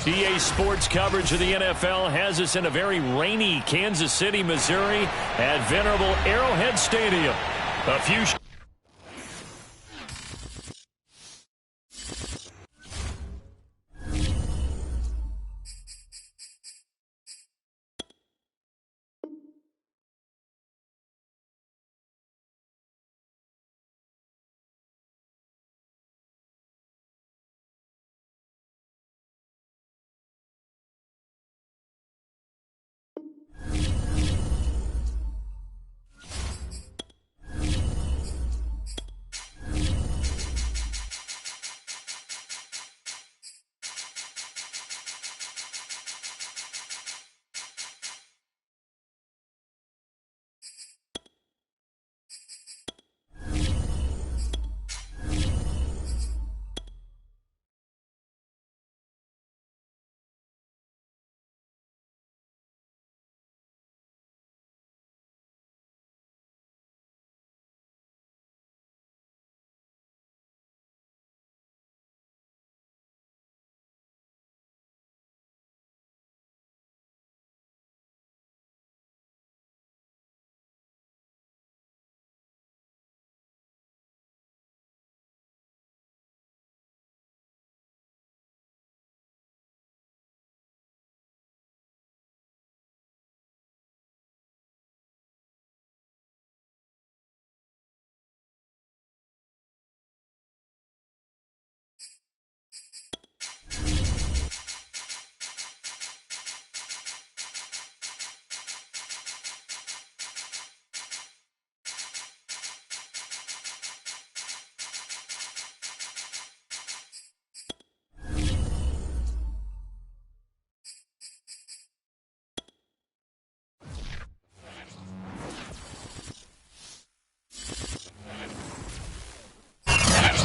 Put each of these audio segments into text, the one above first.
EA Sports coverage of the NFL has us in a very rainy Kansas City, Missouri at venerable Arrowhead Stadium. A few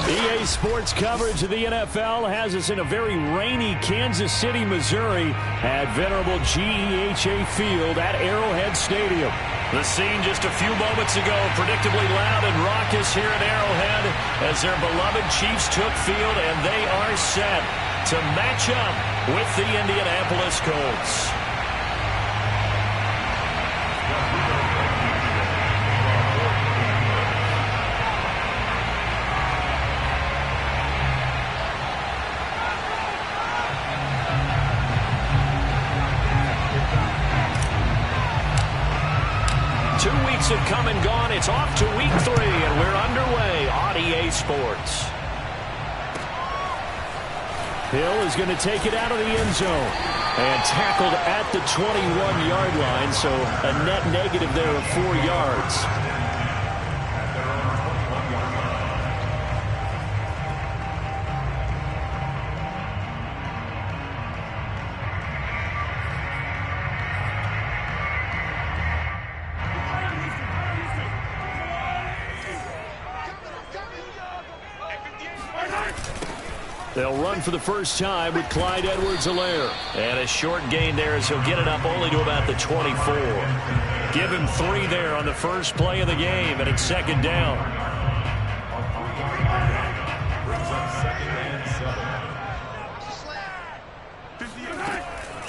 EA Sports coverage of the NFL has us in a very rainy Kansas City, Missouri at venerable GEHA Field at Arrowhead Stadium. The scene just a few moments ago, predictably loud and raucous here at Arrowhead as their beloved Chiefs took field, and they are set to match up with the Indianapolis Colts. 2 weeks have come and gone. It's off to week 3, and we're underway on EA Sports. Hill is going to take it out of the end zone and tackled at the 21-yard line, so a net negative there of 4 yards. They'll run for the first time with Clyde Edwards-Helaire. And a short gain there as he'll get it up only to about the 24. Give him 3 there on the first play of the game, and it's second down.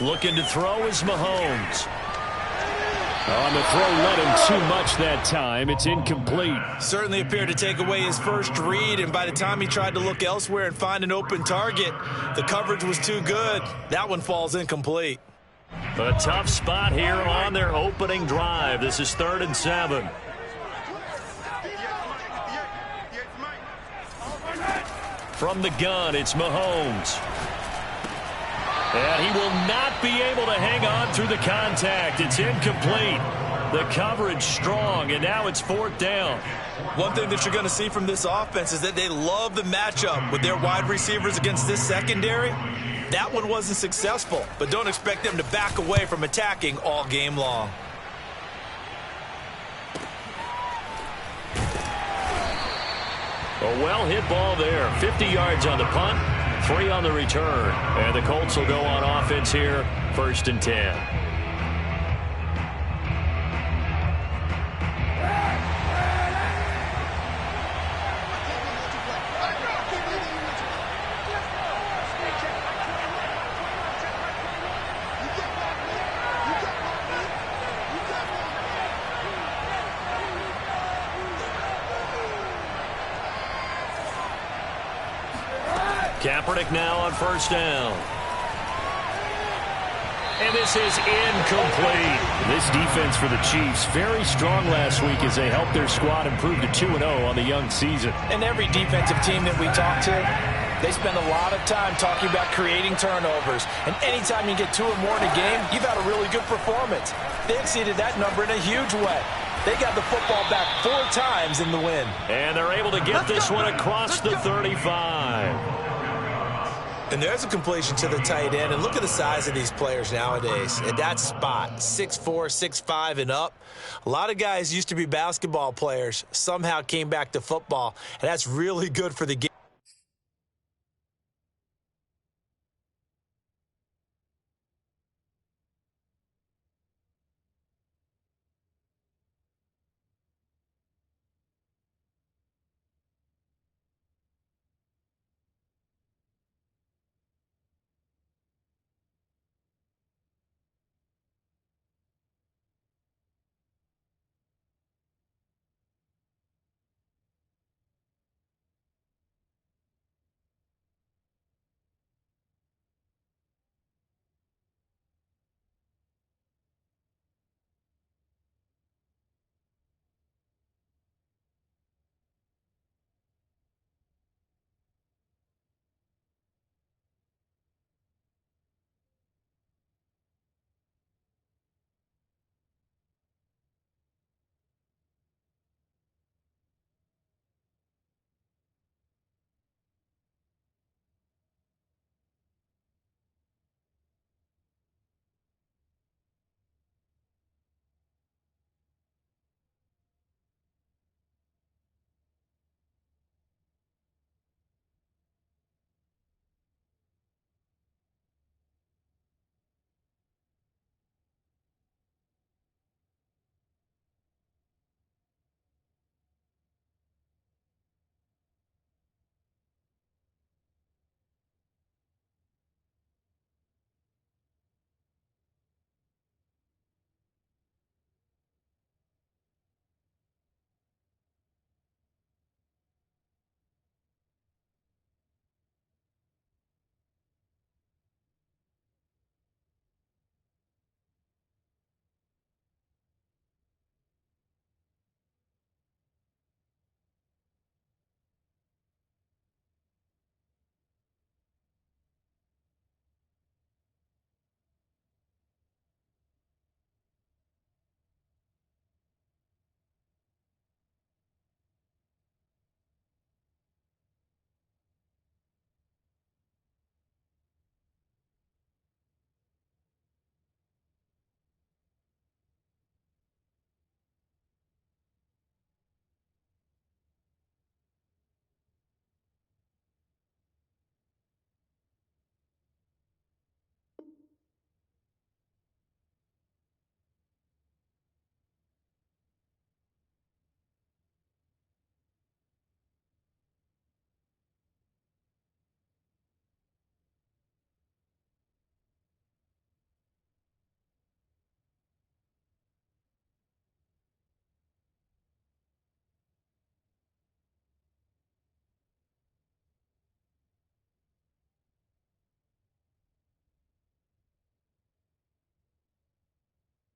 Looking to throw is Mahomes. On the throw, led him too much that time. It's incomplete. Certainly appeared to take away his first read, and by the time he tried to look elsewhere and find an open target, the coverage was too good. That one falls incomplete. A tough spot here on their opening drive. This is 3rd and 7. From the gun, it's Mahomes. And he will not be able to hang on through the contact. It's incomplete. The coverage strong, and now it's 4th down. One thing that you're going to see from this offense is that they love the matchup with their wide receivers against this secondary. That one wasn't successful, but don't expect them to back away from attacking all game long. A well-hit ball there. 50 yards on the punt, 3 on the return. And the Colts will go on offense here, 1st and 10. Kaepernick now on first down. And this is incomplete. This defense for the Chiefs, very strong last week as they helped their squad improve to 2-0 on the young season. And every defensive team that we talk to, they spend a lot of time talking about creating turnovers. And anytime you get 2 or more in a game, you've had a really good performance. They exceeded that number in a huge way. They got the football back 4 times in the win. And they're able to get this one across the 35. And there's a completion to the tight end. And look at the size of these players nowadays. At that spot, 6'4", 6'5", and up. A lot of guys used to be basketball players, somehow came back to football. And that's really good for the game.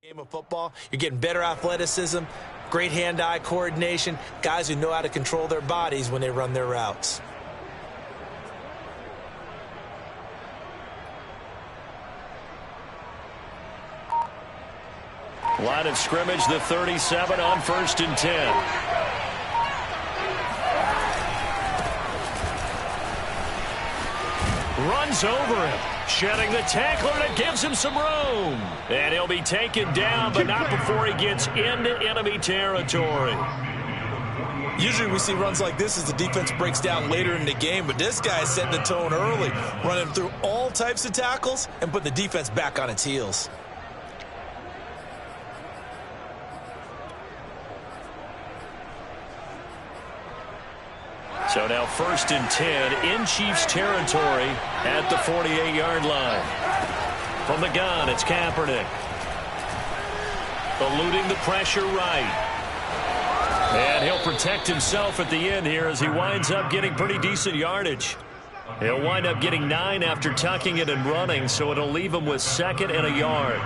Game of football, you're getting better athleticism, great hand-eye coordination, guys who know how to control their bodies when they run their routes. Line of scrimmage, the 37 on 1st and 10. Runs over him, shedding the tackler, and it gives him some room. And he'll be taken down, but not before he gets into enemy territory. Usually we see runs like this as the defense breaks down later in the game, but this guy is setting the tone early, running through all types of tackles and putting the defense back on its heels. So now 1st and 10 in Chiefs territory at the 48-yard line. From the gun, it's Kaepernick. Eluding the pressure right. And he'll protect himself at the end here as he winds up getting pretty decent yardage. He'll wind up getting 9 after tucking it and running, so it'll leave him with 2nd and a yard.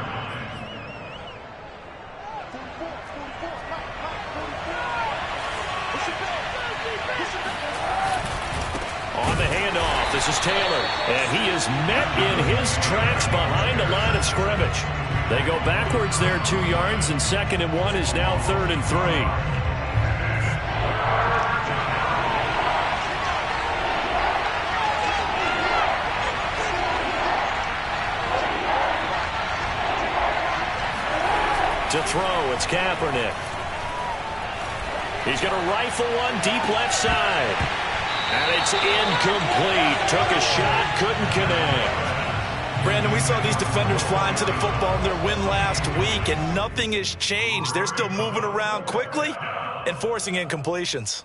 On the handoff, this is Taylor, and he is met in his tracks behind the line of scrimmage. They go backwards there 2 yards, and 2nd and 1 is now 3rd and 3. To throw, it's Kaepernick. He's going to rifle one deep left side. And it's incomplete. Took a shot, couldn't connect. Brandon, we saw these defenders flying to the football in their win last week, and nothing has changed. They're still moving around quickly and forcing incompletions.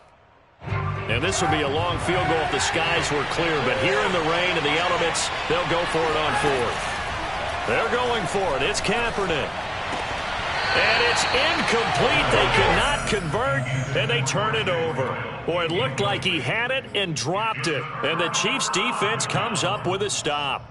And this would be a long field goal if the skies were clear, but here in the rain and the elements, they'll go for it on 4th. They're going for it. It's Kaepernick. And it's incomplete. They could not convert, and they turn it over. Boy, it looked like he had it and dropped it. And the Chiefs' defense comes up with a stop.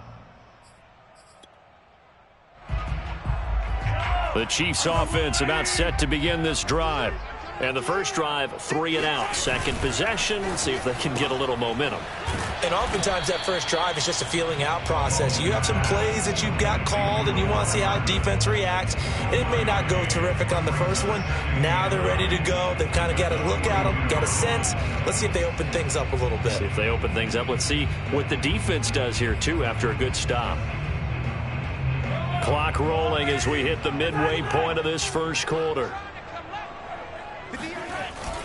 The Chiefs' offense about set to begin this drive. And the first drive, 3 and out. Second possession, see if they can get a little momentum. And oftentimes that first drive is just a feeling out process. You have some plays that you've got called and you want to see how defense reacts. It may not go terrific on the first one. Now they're ready to go. They've kind of got a look at them, got a sense. Let's see if they open things up a little bit. See if they open things up. Let's see what the defense does here, too, after a good stop. Clock rolling as we hit the midway point of this first quarter.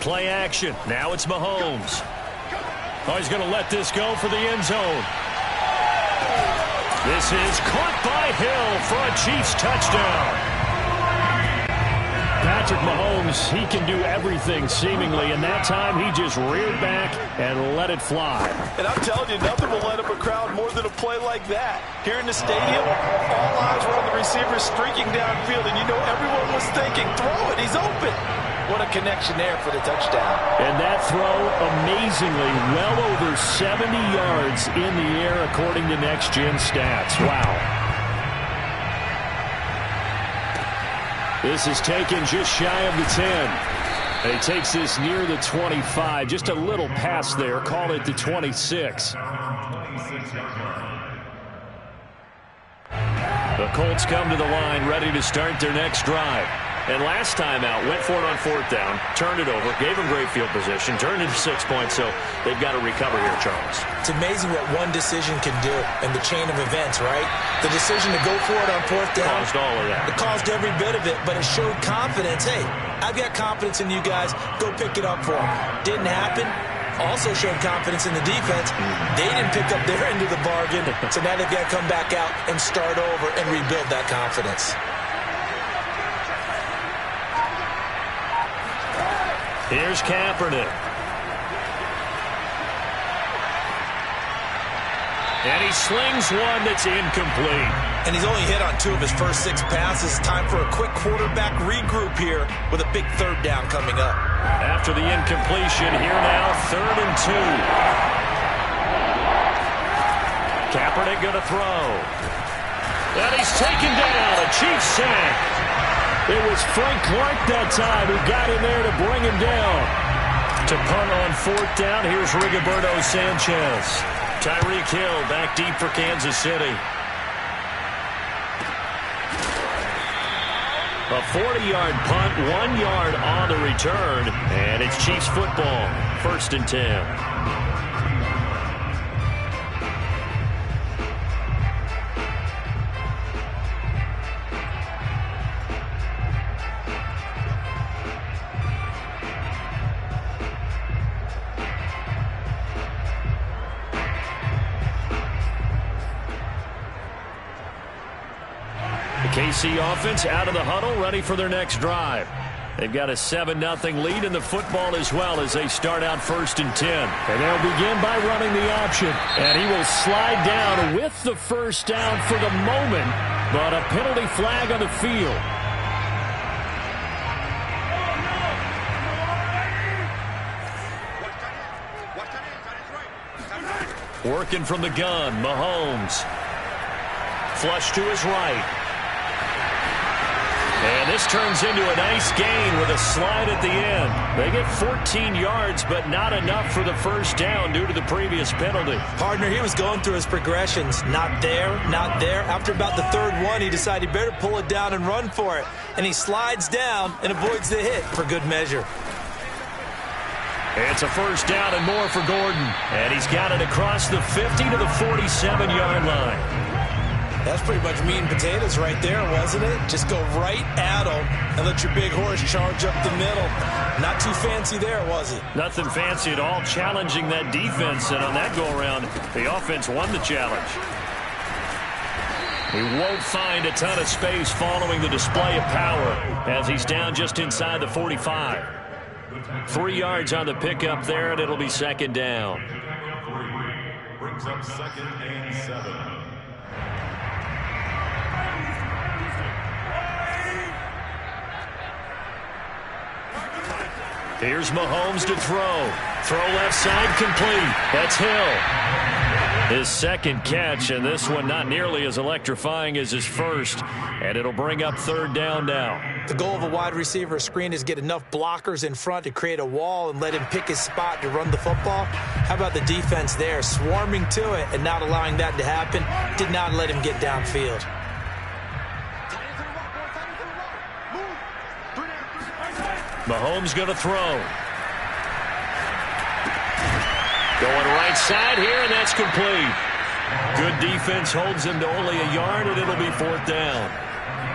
Play action. Now it's Mahomes. Oh, he's going to let this go for the end zone. This is caught by Hill for a Chiefs touchdown. Patrick Mahomes, he can do everything seemingly, and that time he just reared back and let it fly. And I'm telling you, nothing will light up a crowd more than a play like that. Here in the stadium, all eyes were on the receiver streaking downfield, and you know everyone was thinking, throw it, he's open. What a connection there for the touchdown. And that throw, amazingly, well over 70 yards in the air according to Next Gen Stats. Wow. This is taken just shy of the 10. And he takes this near the 25. Just a little pass there. Call it the 26. The Colts come to the line, ready to start their next drive. And last time out, went for it on 4th down, turned it over, gave them great field position, turned into 6 points, so they've got to recover here, Charles. It's amazing what one decision can do in the chain of events, right? The decision to go for it on 4th down. Caused all of that. It caused every bit of it, but it showed confidence. Hey, I've got confidence in you guys. Go pick it up for them. Didn't happen. Also showed confidence in the defense. They didn't pick up their end of the bargain, so now they've got to come back out and start over and rebuild that confidence. Here's Kaepernick. And he slings one that's incomplete. And he's only hit on 2 of his first 6 passes. Time for a quick quarterback regroup here with a big 3rd down coming up. After the incompletion, here now, 3rd and 2. Kaepernick going to throw. And he's taken down. A Chiefs sack. It was Frank Clark that time who got in there to bring him down. To punt on 4th down, here's Rigoberto Sanchez. Tyreek Hill back deep for Kansas City. A 40-yard punt, 1 yard on the return, and it's Chiefs football, 1st and 10. KC offense out of the huddle, ready for their next drive. They've got a 7-0 lead in the football as well as they start out 1st and 10. And they'll begin by running the option. And he will slide down with the first down for the moment, but a penalty flag on the field. Working from the gun, Mahomes. Flush to his right. And this turns into a nice gain with a slide at the end. They get 14 yards, but not enough for the first down due to the previous penalty. Partner, he was going through his progressions. Not there, not there. After about the third one, he decided he better pull it down and run for it. And he slides down and avoids the hit for good measure. It's a first down and more for Gordon. And he's got it across the 50 to the 47-yard line. That's pretty much meat and potatoes right there, wasn't it? Just go right at them and let your big horse charge up the middle. Not too fancy there, was it? Nothing fancy at all, challenging that defense. And on that go-around, the offense won the challenge. He won't find a ton of space following the display of power as he's down just inside the 45. 3 yards on the pickup there, and it'll be second down. Brings up 2nd and 7. Here's Mahomes to throw. Throw left side complete. That's Hill. His second catch, and this one not nearly as electrifying as his first. And it'll bring up third down now. The goal of a wide receiver screen is get enough blockers in front to create a wall and let him pick his spot to run the football. How about the defense there, swarming to it and not allowing that to happen? Did not let him get downfield. Mahomes going to throw. Going right side here, and that's complete. Good defense holds him to only a yard, and it'll be fourth down.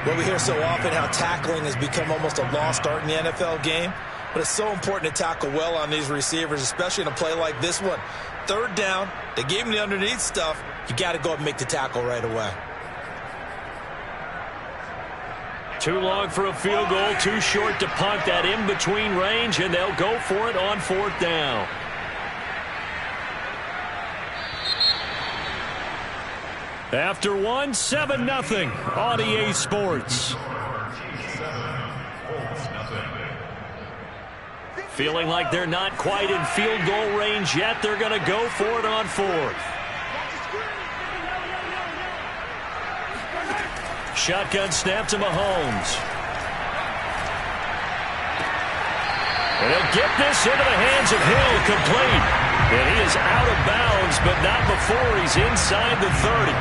Well, we hear so often how tackling has become almost a lost art in the NFL game, but it's so important to tackle well on these receivers, especially in a play like this one. Third down, they gave him the underneath stuff. You got to go and make the tackle right away. Too long for a field goal, too short to punt that in-between range, and they'll go for it on fourth down. After one, 7-0 on EA Sports. Feeling like they're not quite in field goal range yet, they're going to go for it on fourth. Shotgun snap to Mahomes. And he'll get this into the hands of Hill, complete. And he is out of bounds, but not before he's inside the 30.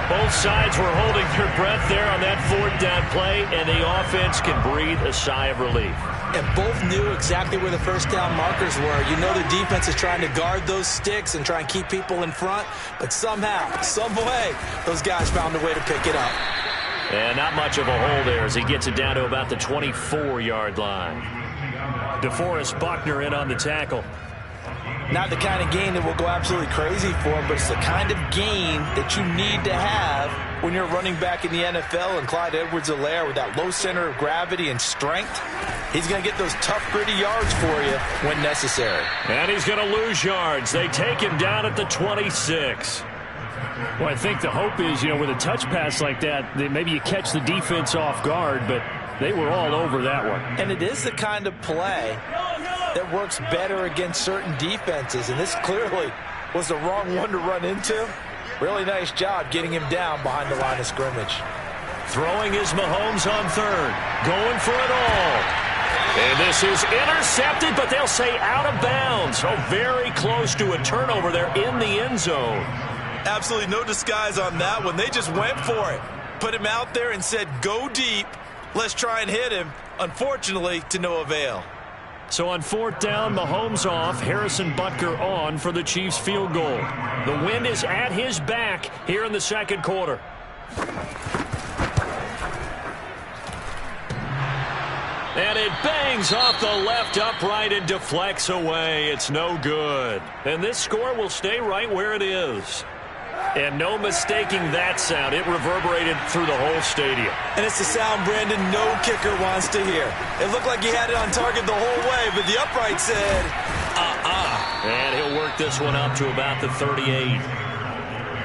Both sides were holding their breath there on that fourth down play, and the offense can breathe a sigh of relief. And both knew exactly where the first down markers were. You know the defense is trying to guard those sticks and try and keep people in front, but somehow, some way, those guys found a way to pick it up. And not much of a hole there as he gets it down to about the 24-yard line. DeForest Buckner in on the tackle. Not the kind of gain that will go absolutely crazy for him, but it's the kind of gain that you need to have when you're running back in the NFL. And Clyde Edwards-Helaire with that low center of gravity and strength, he's going to get those tough, gritty yards for you when necessary. And he's going to lose yards. They take him down at the 26. Well, I think the hope is, with a touch pass like that, maybe you catch the defense off guard, but they were all over that one. And it is the kind of play that works better against certain defenses, and this clearly was the wrong one to run into. Really nice job getting him down behind the line of scrimmage. Throwing is Mahomes on third. Going for it all. And this is intercepted, but they'll say out of bounds. Oh, very close to a turnover there in the end zone. Absolutely no disguise on that one. They just went for it. Put him out there and said, go deep. Let's try and hit him. Unfortunately, to no avail. So on fourth down, Mahomes off, Harrison Butker on for the Chiefs field goal. The wind is at his back here in the second quarter. And it bangs off the left upright and deflects away. It's no good. And this score will stay right where it is. And no mistaking that sound. It reverberated through the whole stadium. And it's the sound, Brandon, no kicker wants to hear. It looked like he had it on target the whole way, but the upright said, And he'll work this one up to about the 38.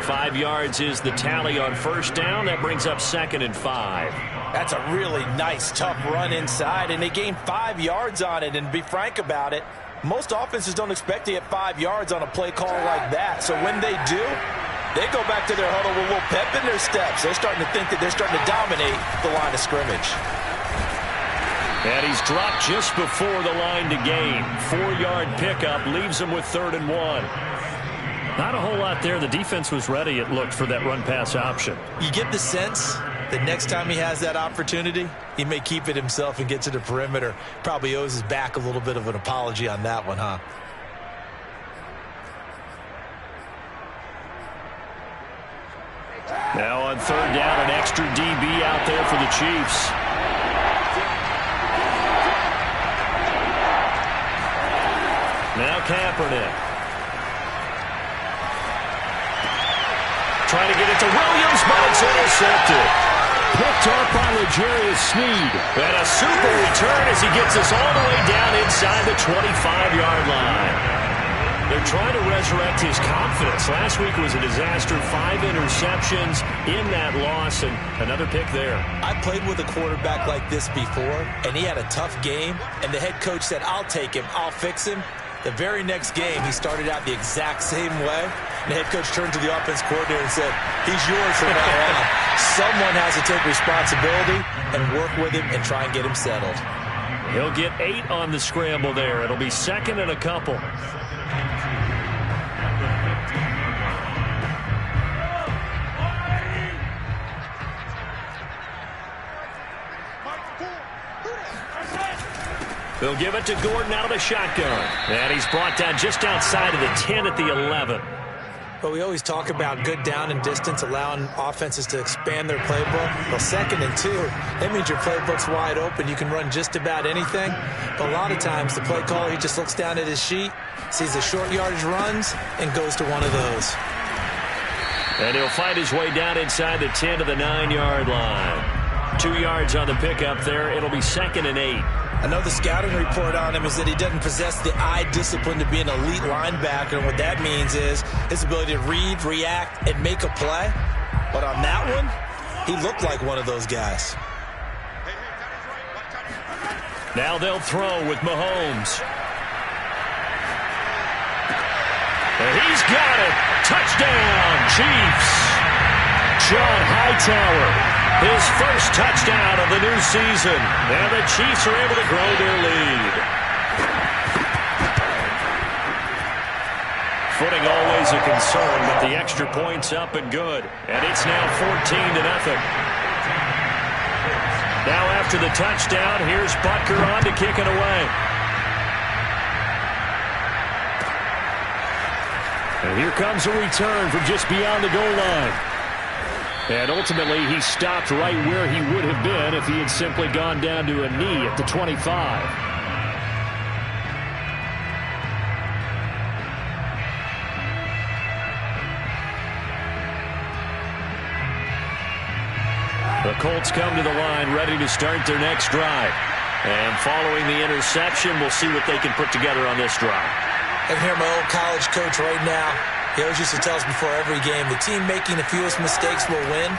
5 yards is the tally on first down. That brings up 2nd and 5. That's a really nice, tough run inside, and they gained 5 yards on it. And to be frank about it, Most offenses don't expect to get 5 yards on a play call like that. So when they do, they go back to their huddle with a little pep in their steps. They're starting to think that they're starting to dominate the line of scrimmage. And he's dropped just before the line to gain. 4-yard pickup leaves him with 3rd and 1. Not a whole lot there. The defense was ready, it looked, for that run-pass option. You get the sense that next time he has that opportunity, he may keep it himself and get to the perimeter. Probably owes his back a little bit of an apology on that one, huh? Now on 3rd down, an extra DB out there for the Chiefs. Now Kaepernick. Trying to get it to Williams, but it's intercepted. Picked off by L'Jarius Sneed. And a super return as he gets us all the way down inside the 25-yard line. They're trying to resurrect his confidence. Last week was a disaster. 5 interceptions in that loss, and another pick there. I played with a quarterback like this before, and he had a tough game, and the head coach said, I'll take him, I'll fix him. The very next game, he started out the exact same way. And the head coach turned to the offense coordinator and said, he's yours from now on. Someone has to take responsibility and work with him and try and get him settled. He'll get 8 on the scramble there. It'll be 2nd and a couple. They'll give it to Gordon out of the shotgun. And he's brought down just outside of the 10 at the 11. But we always talk about good down and distance, allowing offenses to expand their playbook. Well, 2nd and 2, that means your playbook's wide open. You can run just about anything. But a lot of times, the play caller, he just looks down at his sheet, sees the short yardage runs, and goes to one of those. And he'll find his way down inside the 10 to the 9-yard line. 2 yards on the pickup there. It'll be 2nd and 8. I know the scouting report on him is that he doesn't possess the eye discipline to be an elite linebacker, and what that means is his ability to read, react, and make a play. But on that one, he looked like one of those guys. Now they'll throw with Mahomes. And he's got it. Touchdown, Chiefs. John Hightower. His first touchdown of the new season. And the Chiefs are able to grow their lead. Footing always a concern, but the extra point's up and good. And it's now 14-0. Now after the touchdown, here's Butker on to kick it away. And here comes a return from just beyond the goal line. And ultimately, he stopped right where he would have been if he had simply gone down to a knee at the 25. The Colts come to the line ready to start their next drive. And following the interception, we'll see what they can put together on this drive. I can hear my old college coach right now. He always used to tell us before every game, the team making the fewest mistakes will win.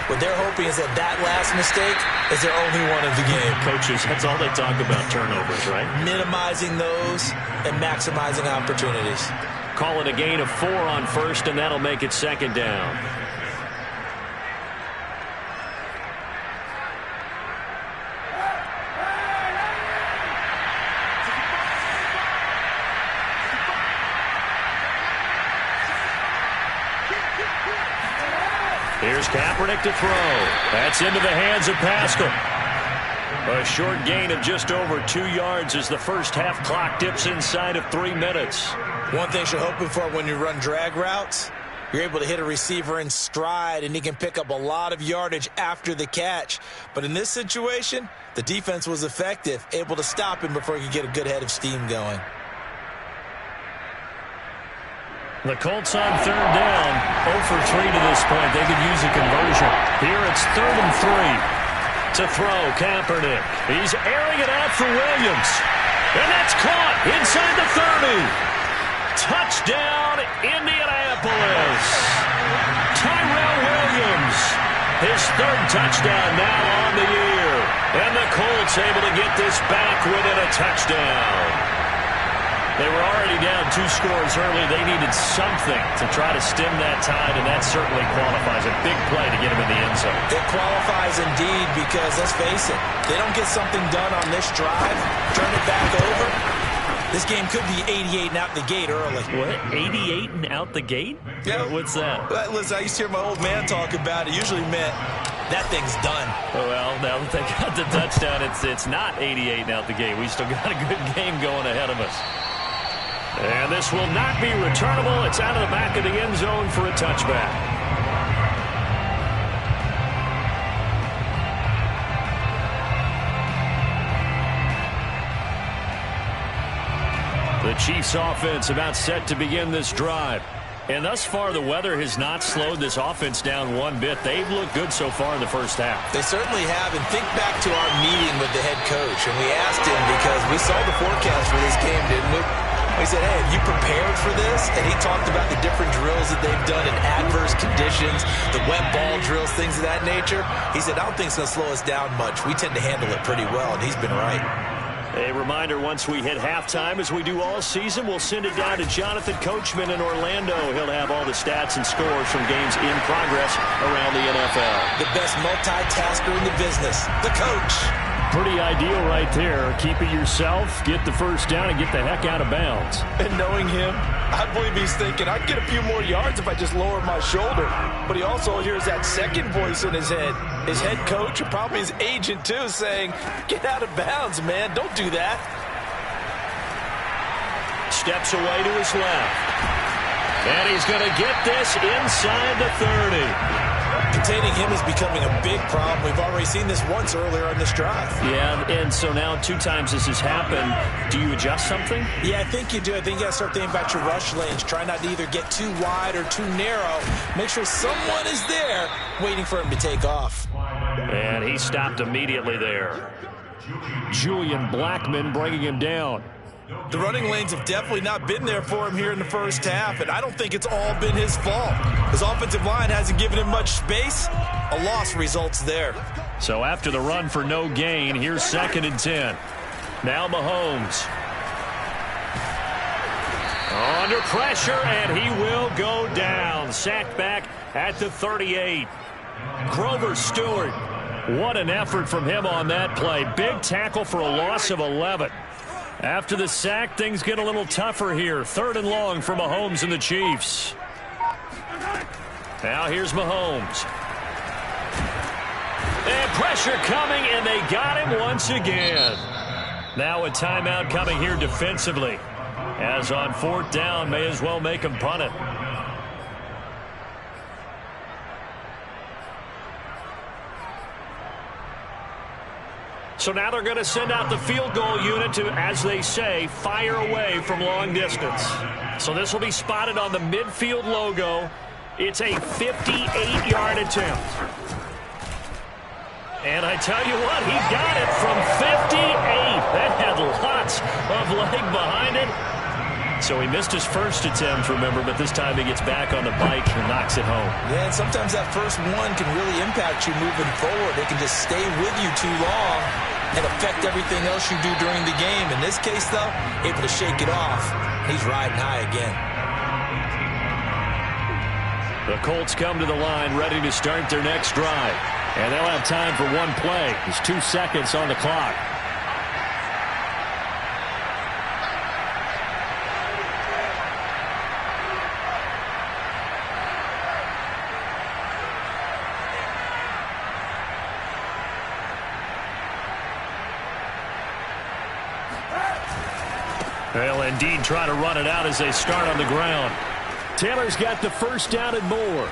What they're hoping is that that last mistake is their only one of the game. Coaches, that's all they talk about, turnovers, right? Minimizing those and maximizing opportunities. Call it a gain of 4 on first, and that'll make it 2nd down. Here's Kaepernick to throw. That's into the hands of Pascal. A short gain of just over 2 yards as the first half clock dips inside of 3 minutes. One thing you're hoping for when you run drag routes, you're able to hit a receiver in stride, and he can pick up a lot of yardage after the catch. But in this situation, the defense was effective, able to stop him before he could get a good head of steam going. The Colts on 3rd down, 0 for 3 to this point. They could use a conversion. Here it's 3rd and 3. To throw, Kaepernick. He's airing it out for Williams. And that's caught inside the 30. Touchdown, Indianapolis. Tyrell Williams. His 3rd touchdown now on the year. And the Colts able to get this back within a touchdown. They were already down 2 scores early. They needed something to try to stem that tide, and that certainly qualifies. A big play to get him in the end zone. It qualifies indeed because, let's face it, they don't get something done on this drive, turn it back over, this game could be 88 and out the gate early. What? 88 and out the gate? Yeah. What's that? Listen, I used to hear my old man talk about it. Usually meant that thing's done. Well, now that they got the touchdown, it's not 88 and out the gate. We still got a good game going ahead of us. And this will not be returnable. It's out of the back of the end zone for a touchback. The Chiefs offense about set to begin this drive. And thus far, the weather has not slowed this offense down one bit. They've looked good so far in the first half. They certainly have. And think back to our meeting with the head coach. And we asked him because we saw the forecast for this game, didn't we? We said, hey, have you prepared for this? And he talked about the different drills that they've done in adverse conditions, the wet ball drills, things of that nature. He said, I don't think it's going to slow us down much. We tend to handle it pretty well, and he's been right. A reminder, once we hit halftime, as we do all season, we'll send it down to Jonathan Coachman in Orlando. He'll have all the stats and scores from games in progress around the NFL. The best multitasker in the business, the coach. Pretty ideal right there. Keep it yourself, get the first down, and get the heck out of bounds. And knowing him, I believe he's thinking, I'd get a few more yards if I just lower my shoulder. But he also hears that second voice in his head. His head coach, and probably his agent too, saying, get out of bounds, man. Don't do that. Steps away to his left. And he's going to get this inside the 30. Containing him is becoming a big problem. We've already seen this once earlier on this drive. Yeah, and so now 2 times this has happened. Do you adjust something? Yeah, I think you do. I think you got to start thinking about your rush lanes. Try not to either get too wide or too narrow. Make sure someone is there waiting for him to take off. And he stopped immediately there. Julian Blackmon bringing him down. The running lanes have definitely not been there for him here in the first half, and I don't think it's all been his fault. His offensive line hasn't given him much space. A loss results there. So after the run for no gain, here's 2nd and 10. Now Mahomes. Under pressure, and he will go down. Sacked back at the 38. Grover Stewart. What an effort from him on that play. Big tackle for a loss of 11. After the sack, things get a little tougher here. 3rd and long for Mahomes and the Chiefs. Now here's Mahomes. And pressure coming, and they got him once again. Now a timeout coming here defensively. As on 4th down, may as well make him punt it. So now they're going to send out the field goal unit to, as they say, fire away from long distance. So this will be spotted on the midfield logo. It's a 58-yard attempt. And I tell you what, he got it from 58. That had lots of leg behind it. So he missed his first attempt, remember, but this time he gets back on the bike and knocks it home. Yeah, and sometimes that first one can really impact you moving forward. It can just stay with you too long and affect everything else you do during the game. In this case, though, able to shake it off. He's riding high again. The Colts come to the line ready to start their next drive. And they'll have time for one play. There's 2 seconds on the clock. They'll indeed try to run it out as they start on the ground. Taylor's got the first down and more.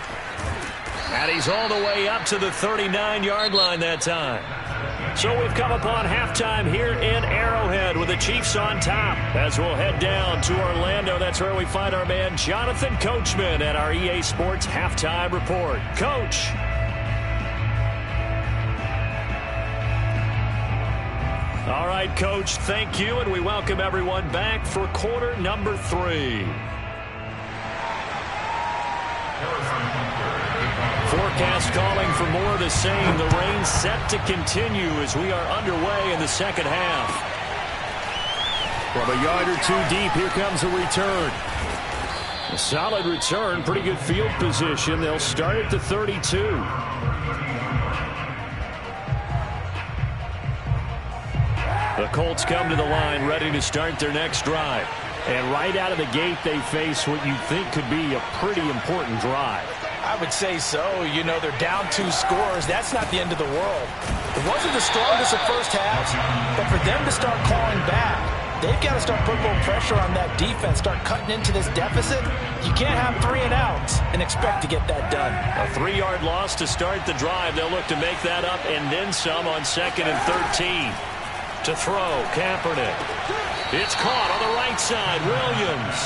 And he's all the way up to the 39-yard line that time. So we've come upon halftime here in Arrowhead with the Chiefs on top. As we'll head down to Orlando, that's where we find our man Jonathan Coachman at our EA Sports Halftime Report. Coach. All right, Coach, thank you, and we welcome everyone back for quarter number 3. Forecast calling for more of the same. The rain set to continue as we are underway in the second half. From a yard or two deep, here comes a return. A solid return, pretty good field position. They'll start at the 32. The Colts come to the line, ready to start their next drive. And right out of the gate, they face what you think could be a pretty important drive. I would say so. You know, they're down 2 scores. That's not the end of the world. It wasn't the strongest of first halves, but for them to start clawing back, they've got to start putting a little pressure on that defense, start cutting into this deficit. You can't have 3 and outs and expect to get that done. A 3-yard loss to start the drive. They'll look to make that up and then some on 2nd and 13. To throw, Kaepernick. It's caught on the right side, Williams.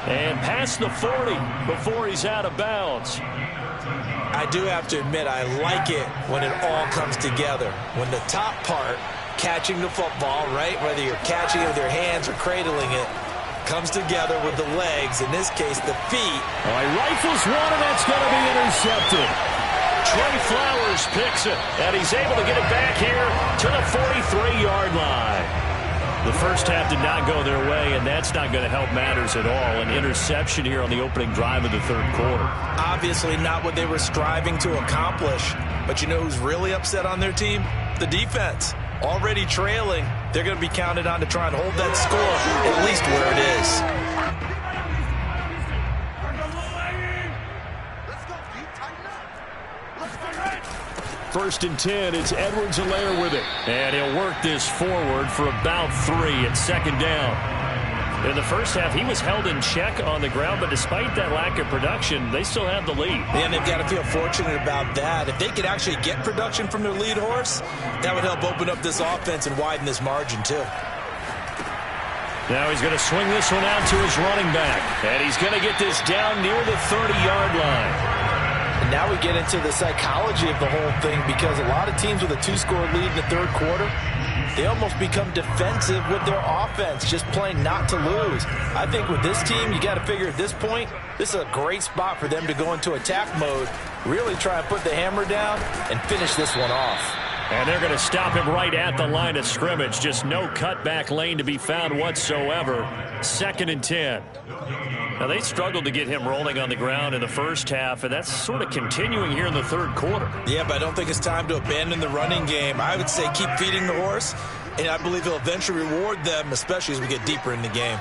And past the 40 before he's out of bounds. I do have to admit, I like it when it all comes together. When the top part, catching the football, right, whether you're catching it with your hands or cradling it, comes together with the legs, in this case, the feet. All right, rifles one, and that's going to be intercepted. Trey Flowers picks it, and he's able to get it back here to the 43-yard line. The first half did not go their way, and that's not going to help matters at all. An interception here on the opening drive of the third quarter. Obviously not what they were striving to accomplish. But you know who's really upset on their team? The defense. Already trailing. They're going to be counted on to try and hold that score at least where it is. First and 10, it's Edwards-Helaire with it. And he'll work this forward for about 3 at 2nd down. In the first half, he was held in check on the ground, but despite that lack of production, they still have the lead. And they've got to feel fortunate about that. If they could actually get production from their lead horse, that would help open up this offense and widen this margin, too. Now he's going to swing this one out to his running back. And he's going to get this down near the 30-yard line. And now we get into the psychology of the whole thing, because a lot of teams with a 2-score lead in the third quarter, they almost become defensive with their offense, just playing not to lose. I think with this team, you got to figure at this point, this is a great spot for them to go into attack mode, really try and put the hammer down and finish this one off. And they're going to stop him right at the line of scrimmage. Just no cutback lane to be found whatsoever. 2nd and 10. Now, they struggled to get him rolling on the ground in the first half, and that's sort of continuing here in the third quarter. Yeah, but I don't think it's time to abandon the running game. I would say keep feeding the horse, and I believe he'll eventually reward them, especially as we get deeper in the game.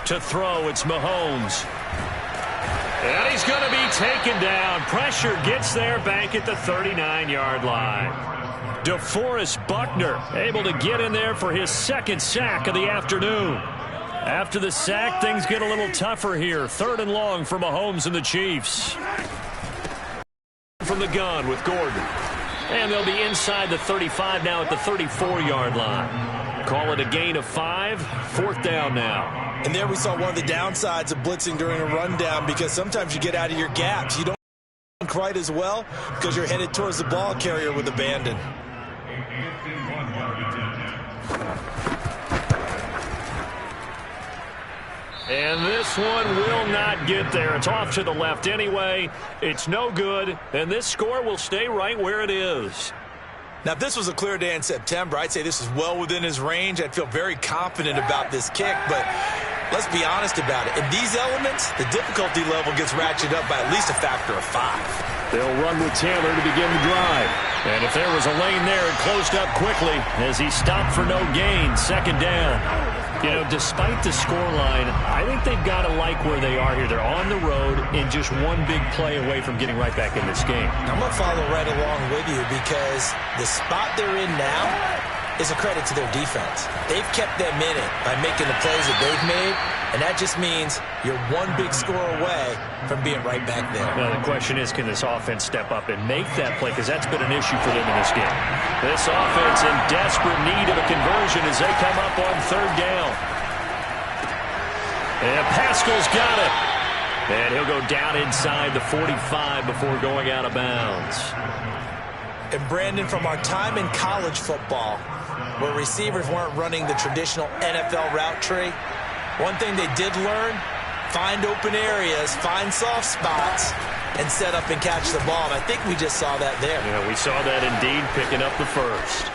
To throw, it's Mahomes. And he's going to be taken down. Pressure gets there back at the 39-yard line. DeForest Buckner able to get in there for his 2nd sack of the afternoon. After the sack, things get a little tougher here. 3rd and long for Mahomes and the Chiefs. From the gun with Gordon. And they'll be inside the 35 now at the 34-yard line. Call it a gain of 5. 4th down now. And there we saw one of the downsides of blitzing during a rundown, because sometimes you get out of your gaps. You don't quite as well because you're headed towards the ball carrier with abandon. And this one will not get there. It's off to the left anyway. It's no good, and this score will stay right where it is. Now, if this was a clear day in September, I'd say this is well within his range. I'd feel very confident about this kick, but let's be honest about it. In these elements, the difficulty level gets ratcheted up by at least a factor of 5. They'll run with Taylor to begin the drive. And if there was a lane there, it closed up quickly as he stopped for no gain. 2nd down. You know, despite the scoreline, I think they've got to like where they are here. They're on the road and just one big play away from getting right back in this game. I'm going to follow right along with you, because the spot they're in now is a credit to their defense. They've kept them in it by making the plays that they've made, and that just means you're one big score away from being right back there. Now, the question is, can this offense step up and make that play? Because that's been an issue for them in this game. This offense in desperate need of a conversion as they come up on 3rd down. And Pascal's got it. And he'll go down inside the 45 before going out of bounds. And Brandon, from our time in college football, where receivers weren't running the traditional NFL route tree, one thing they did learn, find open areas, find soft spots, and set up and catch the ball. And I think we just saw that there. Yeah, we saw that indeed, picking up the first.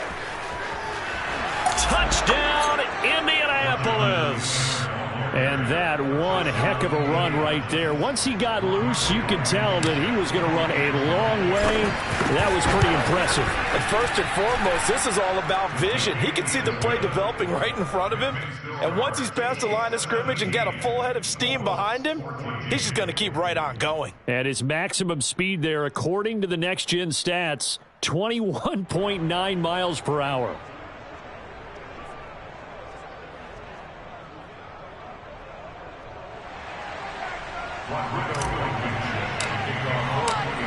Touchdown, Indianapolis. And that one heck of a run right there. Once he got loose, you could tell that he was going to run a long way. That was pretty impressive. And first and foremost, this is all about vision. He can see the play developing right in front of him. And once he's past the line of scrimmage and got a full head of steam behind him, he's just going to keep right on going. And his maximum speed there, according to the next-gen stats, 21.9 miles per hour.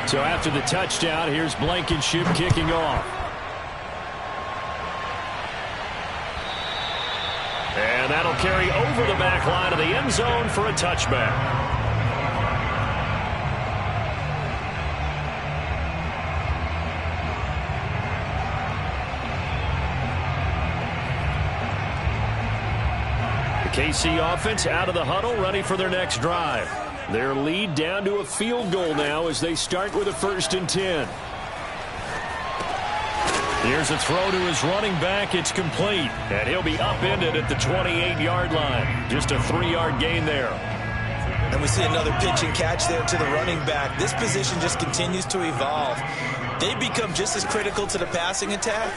So after the touchdown, here's Blankenship kicking off. And that'll carry over the back line of the end zone for a touchback. The KC offense out of the huddle, ready for their next drive. Their lead down to a field goal now as they start with a 1st and 10. Here's a throw to his running back. It's complete. And he'll be upended at the 28-yard line. Just a 3-yard gain there. And we see another pitch and catch there to the running back. This position just continues to evolve. They become just as critical to the passing attack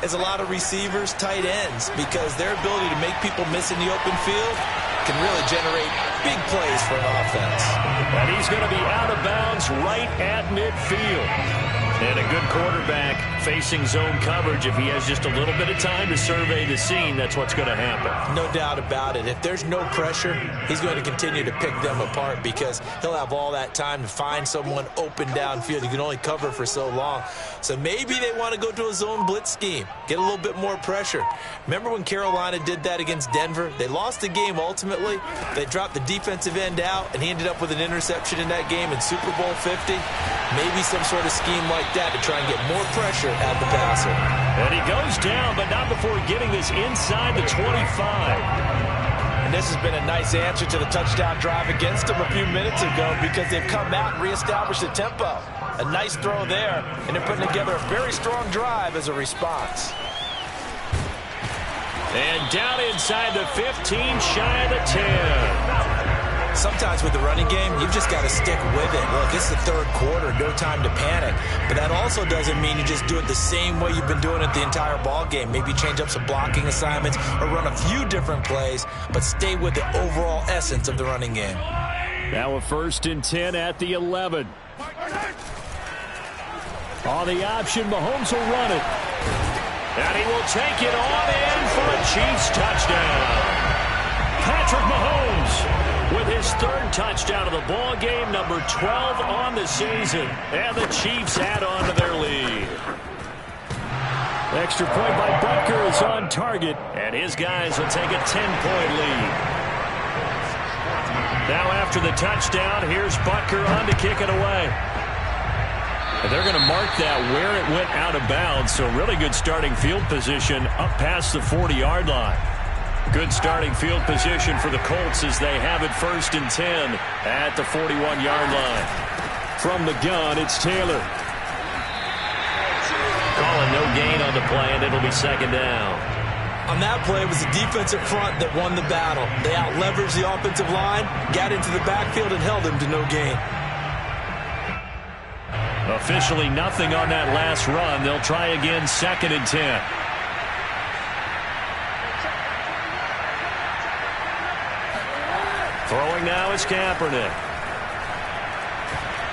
as a lot of receivers, tight ends, because their ability to make people miss in the open field can really generate big plays for an offense. And he's going to be out of bounds right at midfield. And a good quarterback facing zone coverage. If he has just a little bit of time to survey the scene, that's what's going to happen. No doubt about it. If there's no pressure, he's going to continue to pick them apart because he'll have all that time to find someone open downfield. You can only cover for so long. So maybe they want to go to a zone blitz scheme, get a little bit more pressure. Remember when Carolina did that against Denver? They lost the game ultimately. They dropped the defensive end out, and he ended up with an interception in that game in Super Bowl 50. Maybe some sort of scheme like that to try and get more pressure at the passer. And he goes down, but not before getting this inside the 25. And this has been a nice answer to the touchdown drive against them a few minutes ago because they've come out and reestablished the tempo. A nice throw there, and they're putting together a very strong drive as a response. And down inside the 15, shy of the 10. Sometimes with the running game, you've just got to stick with it. Look, it's the 3rd quarter, no time to panic. But that also doesn't mean you just do it the same way you've been doing it the entire ball game. Maybe change up some blocking assignments or run a few different plays, but stay with the overall essence of the running game. Now a 1st and 10 at the 11. On the option, Mahomes will run it. And he will take it on in for a Chiefs touchdown. Patrick Mahomes with his 3rd touchdown of the ball game, number 12 on the season. And the Chiefs add on to their lead. Extra point by Butker is on target. And his guys will take a 10-point lead. Now after the touchdown, here's Butker on to kick it away. And they're going to mark that where it went out of bounds. So really good starting field position up past the 40-yard line. Good starting field position for the Colts as they have it 1st and 10 at the 41-yard line. From the gun, it's Taylor. Calling no gain on the play, and it'll be 2nd down. On that play, it was the defensive front that won the battle. They out-leveraged the offensive line, got into the backfield, and held him to no gain. Officially nothing on that last run. They'll try again 2nd and 10. Throwing now is Kaepernick.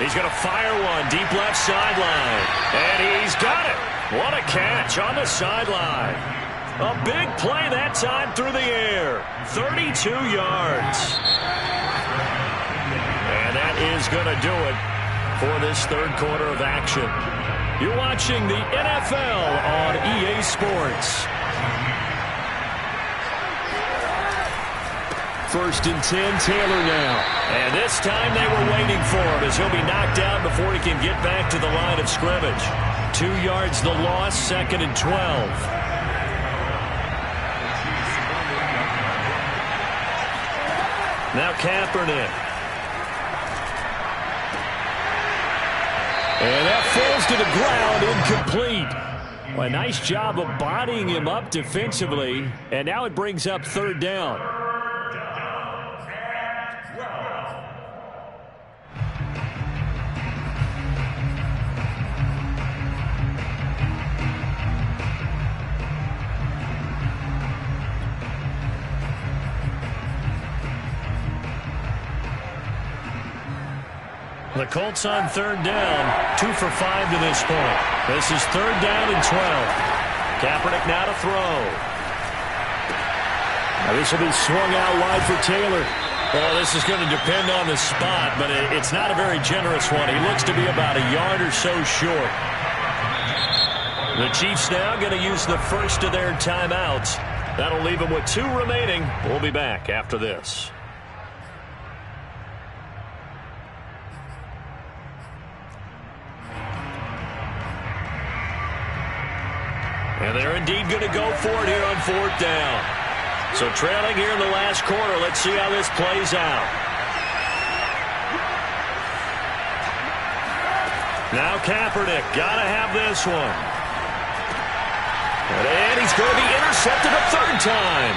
He's going to fire one deep left sideline. And he's got it. What a catch on the sideline. A big play that time through the air. 32 yards. And that is going to do it for this 3rd quarter of action. You're watching the NFL on EA Sports. 1st and 10, Taylor now. And this time they were waiting for him as he'll be knocked down before he can get back to the line of scrimmage. 2 yards the loss, 2nd and 12. Now Kaepernick. And that falls to the ground, incomplete. Well, a nice job of bodying him up defensively, and now it brings up third down. The Colts on third down, 2 for 5 to this point. This is third down and 12. Kaepernick now to throw. Now this will be swung out wide for Taylor. Well, this is going to depend on the spot, but it's not a very generous one. He looks to be about a yard or so short. The Chiefs now going to use the first of their timeouts. That'll leave them with 2 remaining. We'll be back after this. And they're indeed going to go for it here on fourth down. So trailing here in the last quarter. Let's see how this plays out. Now Kaepernick, got to have this one. And he's going to be intercepted a third time.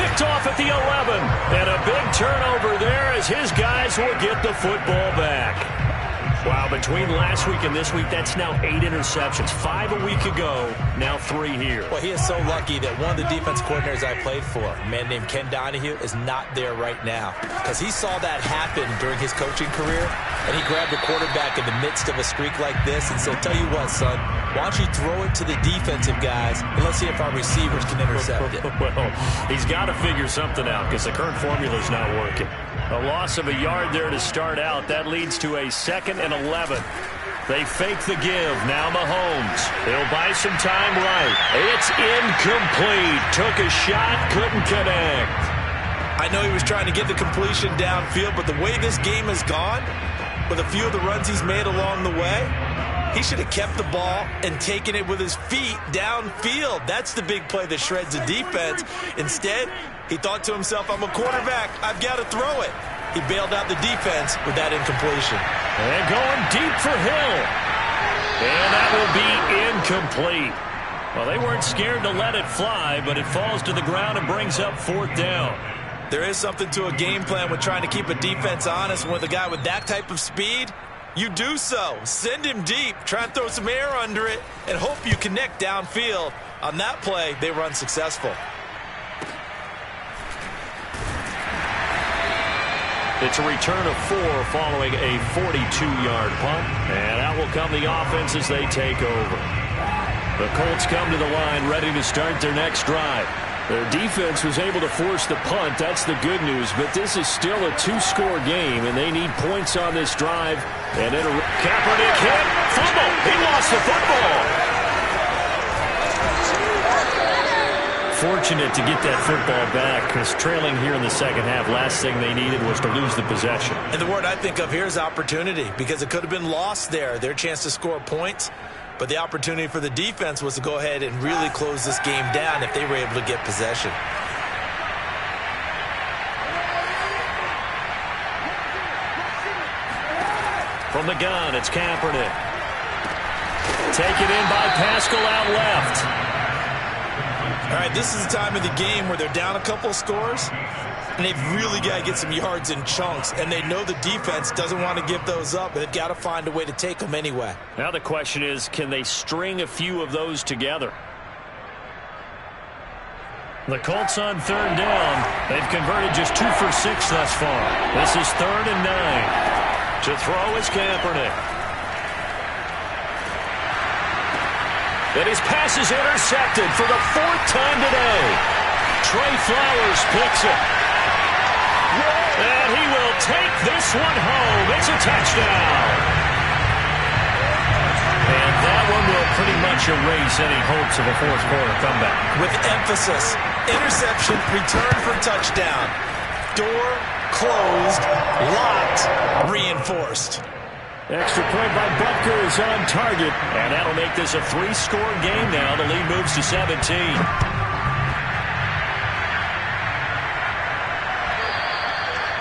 Picked off at the 11. And a big turnover there as his guys will get the football back. Wow, between last week and this week, that's now 8 interceptions. 5 a week ago, now 3 here. Well, he is so lucky that one of the defense coordinators I played for, a man named Ken Donahue, is not there right now. Because he saw that happen during his coaching career, and he grabbed the quarterback in the midst of a streak like this and said, tell you what, son, why don't you throw it to the defensive guys, and let's see if our receivers can intercept it. Well, he's got to figure something out because the current formula's not working. A loss of a yard there to start out. That leads to a 2nd and 11. They fake the give. Now Mahomes. He'll buy some time right. It's incomplete. Took a shot, couldn't connect. I know he was trying to get the completion downfield, but the way this game has gone, with a few of the runs he's made along the way, he should have kept the ball and taken it with his feet downfield. That's the big play that shreds the defense. Instead, he thought to himself, I'm a quarterback. I've got to throw it. He bailed out the defense with that incompletion. And going deep for Hill. And that will be incomplete. Well, they weren't scared to let it fly, but it falls to the ground and brings up fourth down. There is something to a game plan with trying to keep a defense honest. With a guy with that type of speed, you do so. Send him deep. Try and throw some air under it and hope you connect downfield. On that play, they were unsuccessful. It's a return of 4 following a 42-yard punt. And out will come the offense as they take over. The Colts come to the line ready to start their next drive. Their defense was able to force the punt. That's the good news. But this is still a 2-score game, and they need points on this drive. And Kaepernick hit. Fumble. He lost the football. Fortunate to get that football back because trailing here in the second half, last thing they needed was to lose the possession. And the word I think of here is opportunity, because it could have been lost there, their chance to score points. But the opportunity for the defense was to go ahead and really close this game down if they were able to get possession. From the gun, it's Kaepernick. Taken in by Pascal out left. All right, this is the time of the game where they're down a couple of scores, and they've really got to get some yards in chunks, and they know the defense doesn't want to give those up, but they've got to find a way to take them anyway. Now the question is, can they string a few of those together? The Colts on third down. They've converted just 2 for 6 thus far. This is 3rd and 9. To throw is Kaepernick. And his pass is intercepted for the 4th time today. Trey Flowers picks it. And he will take this one home. It's a touchdown. And that one will pretty much erase any hopes of a fourth-quarter comeback. With emphasis, interception, return for touchdown. Door closed, locked, reinforced. Extra point by Butker is on target. And that'll make this a 3-score game now. The lead moves to 17.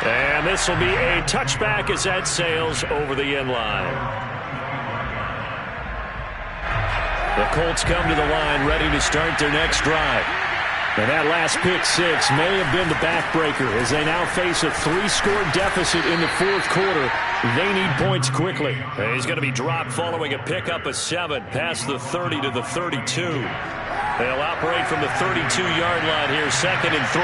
And this will be a touchback as that sails over the end line. The Colts come to the line ready to start their next drive. And that last pick six may have been the backbreaker as they now face a 3-score deficit in the fourth quarter. They need points quickly. He's going to be dropped following a pickup of 7 past the 30 to the 32. They'll operate from the 32-yard line here, 2nd and 3.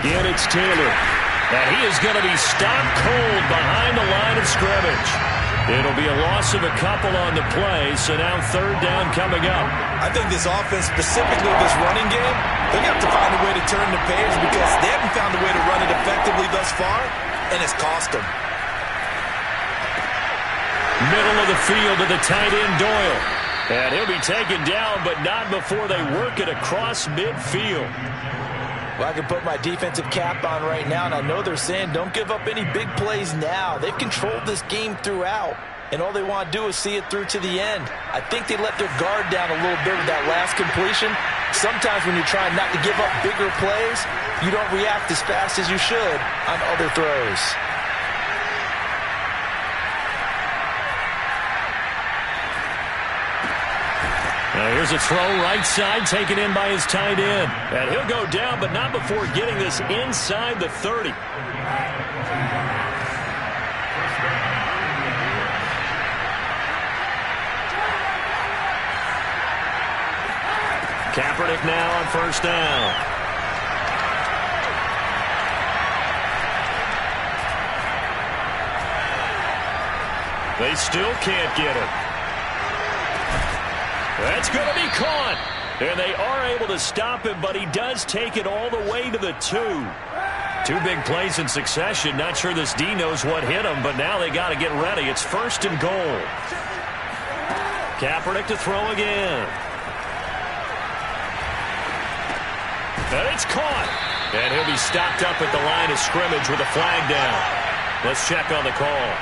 Again, it's Taylor. And he is going to be stopped cold behind the line of scrimmage. It'll be a loss of a couple on the play, so now 3rd down coming up. I think this offense, specifically this running game, they're going to have to find a way to turn the page because they haven't found a way to run it effectively thus far, and it's cost them. Middle of the field to the tight end, Doyle. And he'll be taken down, but not before they work it across midfield. Well, I can put my defensive cap on right now, and I know they're saying don't give up any big plays now. They've controlled this game throughout, and all they want to do is see it through to the end. I think they let their guard down a little bit with that last completion. Sometimes when you're trying not to give up bigger plays, you don't react as fast as you should on other throws. Now here's a throw right side taken in by his tight end. And he'll go down, but not before getting this inside the 30. Kaepernick now on 1st down. They still can't get it. That's going to be caught. And they are able to stop him, but he does take it all the way to the 2. 2 big plays in succession. Not sure this D knows what hit him, but now they got to get ready. It's 1st and goal. Kaepernick to throw again. And it's caught. And he'll be stopped up at the line of scrimmage with a flag down. Let's check on the call.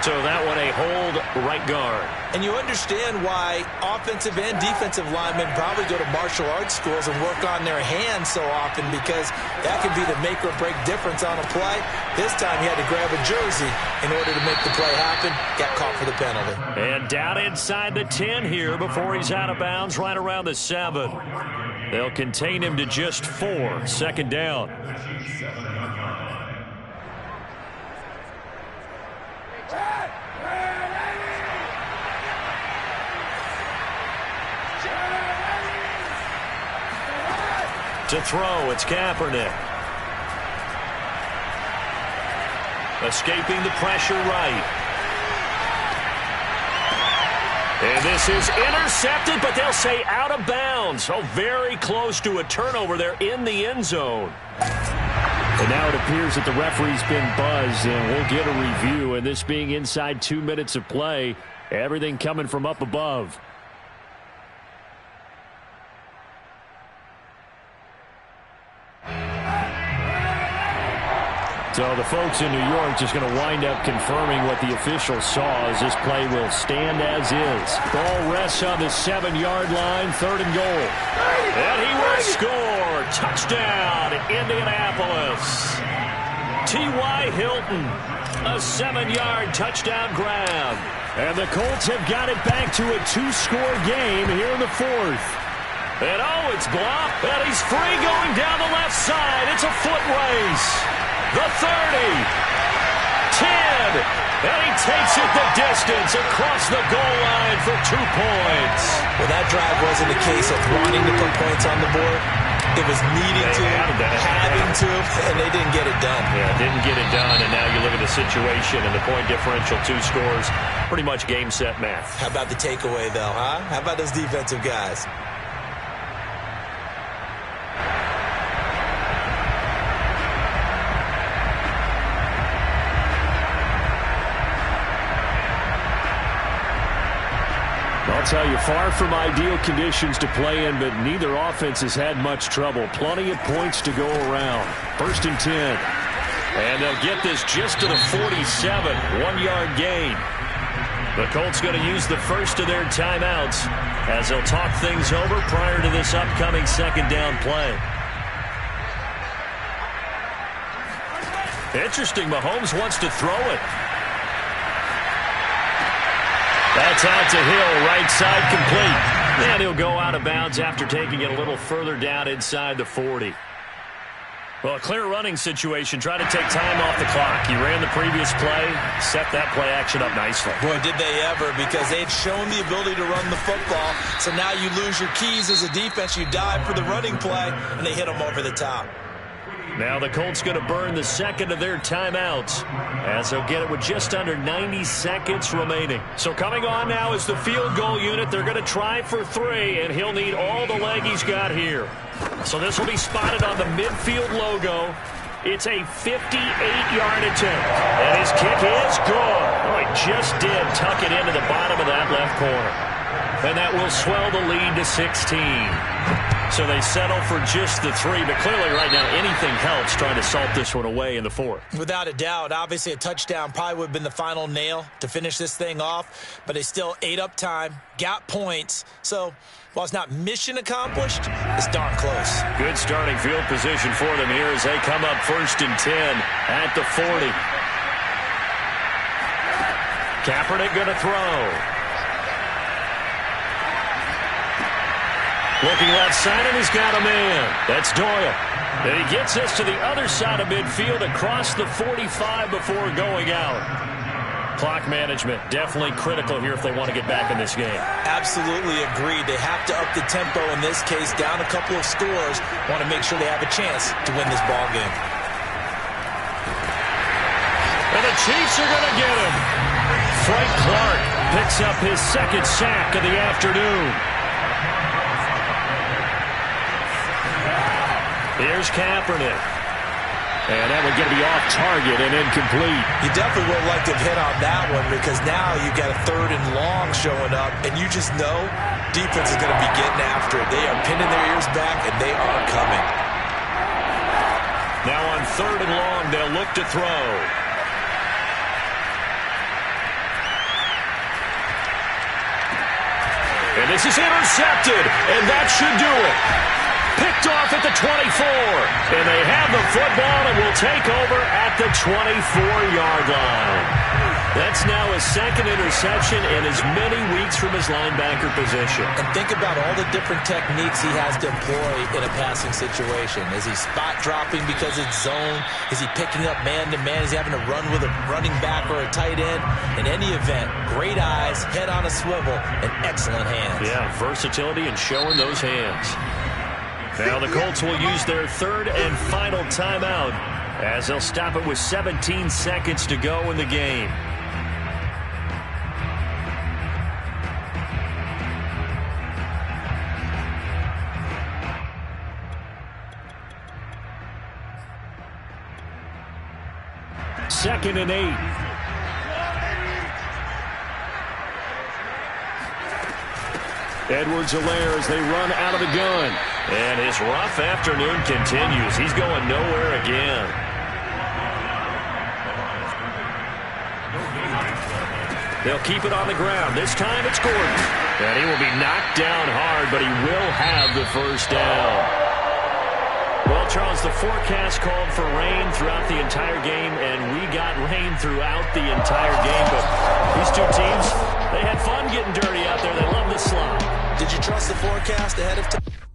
So that one a hold right guard. And you understand why offensive and defensive linemen probably go to martial arts schools and work on their hands so often, because that can be the make or break difference on a play. This time he had to grab a jersey in order to make the play happen. Got caught for the penalty. And down inside the 10 here before he's out of bounds right around the 7. They'll contain him to just 4. 2nd down. To throw, it's Kaepernick. Escaping the pressure right. And this is intercepted, but they'll say out of bounds. So very close to a turnover there in the end zone. And now it appears that the referee's been buzzed, and we'll get a review. And this being inside 2 minutes of play, everything coming from up above. So the folks in New York just going to wind up confirming what the officials saw, as this play will stand as is. Ball rests on the 7-yard line, 3rd and goal. And he will score. Touchdown, Indianapolis. T.Y. Hilton, a 7-yard touchdown grab. And the Colts have got it back to a 2-score game here in the 4th. And oh, it's blocked. And he's free going down the left side. It's a foot race. The 30, 10, and he takes it the distance across the goal line for 2 points. Well, that drive wasn't a case of wanting to put points on the board. It was needing to, having to, and they didn't get it done. Yeah, didn't get it done, and now you look at the situation and the point differential, 2 scores, pretty much game, set, math. How about the takeaway, though, huh? How about those defensive guys? I'll tell you, far from ideal conditions to play in, but neither offense has had much trouble. Plenty of points to go around. 1st and 10. And they'll get this just to the 47. 1-yard gain. The Colts going to use the first of their timeouts as they'll talk things over prior to this upcoming 2nd down play. Interesting, Mahomes wants to throw it. That's out to Hill, right side complete. And he'll go out of bounds after taking it a little further down inside the 40. Well, a clear running situation. Try to take time off the clock. He ran the previous play, set that play action up nicely. Boy, did they ever, because they had shown the ability to run the football. So now you lose your keys as a defense. You dive for the running play, and they hit them over the top. Now the Colts going to burn the second of their timeouts, as they'll get it with just under 90 seconds remaining. So coming on now is the field goal unit. They're going to try for 3, and he'll need all the leg he's got here. So this will be spotted on the midfield logo. It's a 58-yard attempt, and his kick is good. Oh, he just did tuck it into the bottom of that left corner. And that will swell the lead to 16. So they settle for just the 3, but clearly right now anything helps trying to salt this one away in the 4th. Without a doubt, obviously a touchdown probably would have been the final nail to finish this thing off, but they still ate up time, got points. So while it's not mission accomplished, it's darn close. Good starting field position for them here as they come up 1st and 10 at the 40. Kaepernick going to throw. Looking left side, and he's got a man. That's Doyle. And he gets us to the other side of midfield across the 45 before going out. Clock management definitely critical here if they want to get back in this game. Absolutely agreed. They have to up the tempo in this case, down a couple of scores. Want to make sure they have a chance to win this ball game. And the Chiefs are going to get him. Frank Clark picks up his 2nd sack of the afternoon. Here's Kaepernick. And that one going to be off target and incomplete. You definitely would like to have hit on that one, because now you've got a 3rd and long showing up, and you just know defense is going to be getting after it. They are pinning their ears back, and they are coming. Now on 3rd and long, they'll look to throw. And this is intercepted, and that should do it. Picked off at the 24, and they have the football and will take over at the 24-yard line. That's now his 2nd interception in as many weeks from his linebacker position. And think about all the different techniques he has to employ in a passing situation. Is he spot dropping because it's zone? Is he picking up man-to-man? Is he having to run with a running back or a tight end? In any event, great eyes, head on a swivel, and excellent hands. Yeah, versatility and showing those hands. Now the Colts will use their 3rd and final timeout as they'll stop it with 17 seconds to go in the game. Second and 8. Edwards-Helaire as they run out of the gun. And his rough afternoon continues. He's going nowhere again. They'll keep it on the ground. This time it's Gordon. And he will be knocked down hard, but he will have the 1st down. Well, Charles, the forecast called for rain throughout the entire game, and we got rain throughout the entire game. But these two teams, they had fun getting dirty out there. They love the slide. Did you trust the forecast ahead of time?